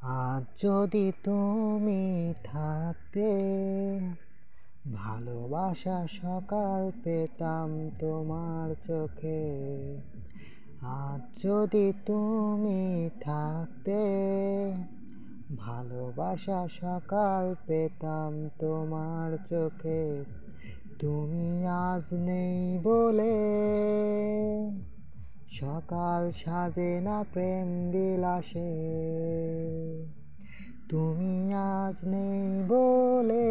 আজ যদি তুমি থাকতে, ভালোবাসা সকাল পেতাম তোমার চোখে। আজ যদি তুমি থাকতে, ভালোবাসা সকাল পেতাম তোমার চোখে। তুমি আজ নেই বলে সকাল সাজে না প্রেম বিলাসে। তুমি আজ নেই বলে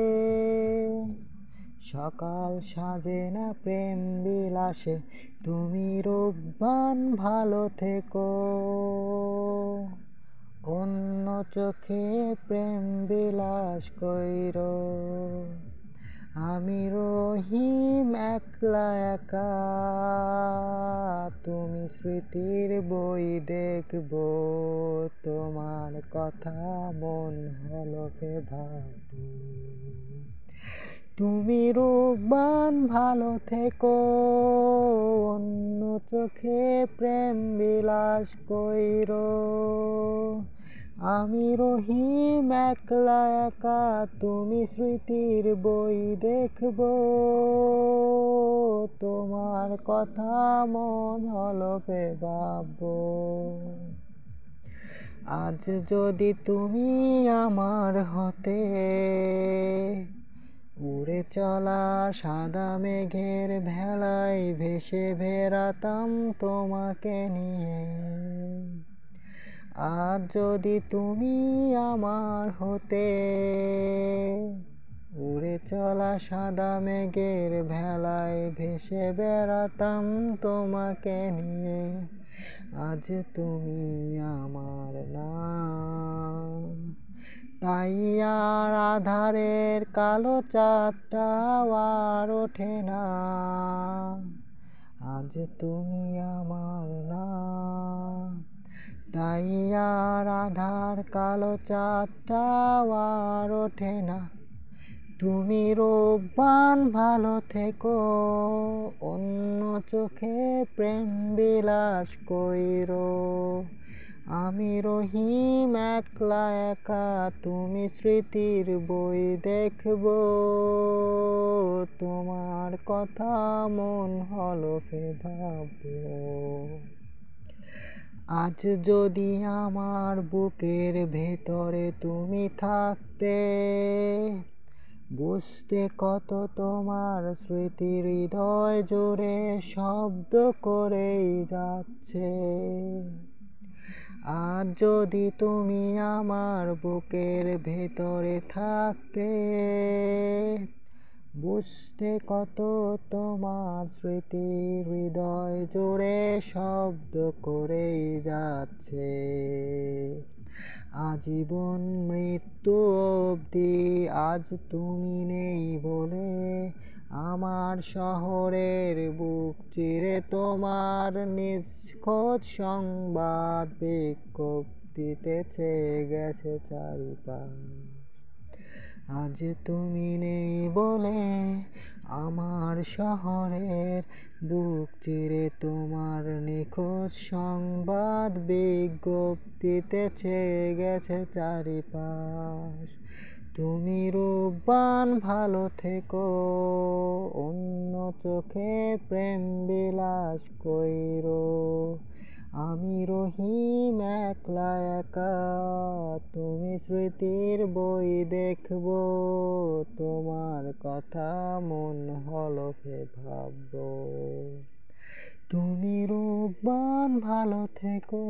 সকাল সাজে না প্রেম বিলাসে। তুমি রূপবান ভালো থেকো, অন্য চোখে প্রেম বিলাস কইরো। আমি রহিম একলা একা, তুমি স্মৃতির বই দেখবো। তোমার কথা মন হলকে ভাববো। তুমি রূপবান ভালো থেকো, অন্য চোখে প্রেম বিলাস কইরো। আমি রহিম একলা একা, তুমি স্মৃতির বই দেখবো। তোমার কথা মন হলকে ভাববো। আজ যদি তুমি আমার হতে, উড়ে চলা সাদা মেঘের ভেলায় ভেসে বেড়াতাম তোমাকে নিয়ে। আজ যদি তুমি আমার হতে, উড়ে চলা সাদা মেঘের ভেলায় ভেসে বেড়াতাম তোমাকে নিয়ে। আজ তুমি আমার না, তাই আর আধারের কালো চাঁদটাও আর ওঠে না। আজ তুমি আমার না, তাই আর আধার কালো চাঁদটাও আর ওঠে না। তুমি রূপবান ভালো থেকো, অন্য চোখে প্রেম বিলাস কইরো। আমি রহিম একলা একা, তুমি স্মৃতির বই দেখবো। তোমার কথা মন হলকে ভাববো। আজ যদি আমার বুকের ভেতরে তুমি থাকতে, বুঝতে কত তোমার স্মৃতি হৃদয় জুড়ে শব্দ করেই যাচ্ছে। আজ যদি তুমি আমার বুকের ভেতরে থাকতে, বুঝতে কত তোমার স্মৃতি হৃদয় জুড়ে শব্দ করেই যাচ্ছে। আজীবন মৃত্যু অবধি আজ তুমি নেই বলে, আমার শহরের বুক চিরে তোমার নিখোঁজ সংবাদ বিজ্ঞপ্তিতে গেছে চারিপাশ। আজ তুমি নেই বলে, আমার শহরের বুক চিরে তোমার নিখোঁজ সংবাদ বিজ্ঞপ্তিতে গেছে চারিপাশ। তুমি রূপবান ভালো থেকো, অন্য চোখে প্রেম বিলাস কইরো। আমি রহিম একলা একা, তুমি স্মৃতির বই দেখবো। তোমার কথা মন হলকে ভাববো। তুমি রূপবান ভালো থেকো,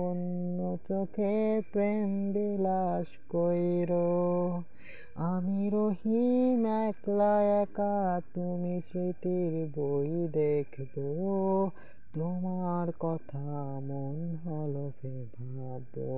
অন্য চোখে প্রেম বিলাস কইরো। আমি রহিম একলা একা, তুমি স্মৃতির বই দেখবো। তোমার কথা মন হলকে ভাববো।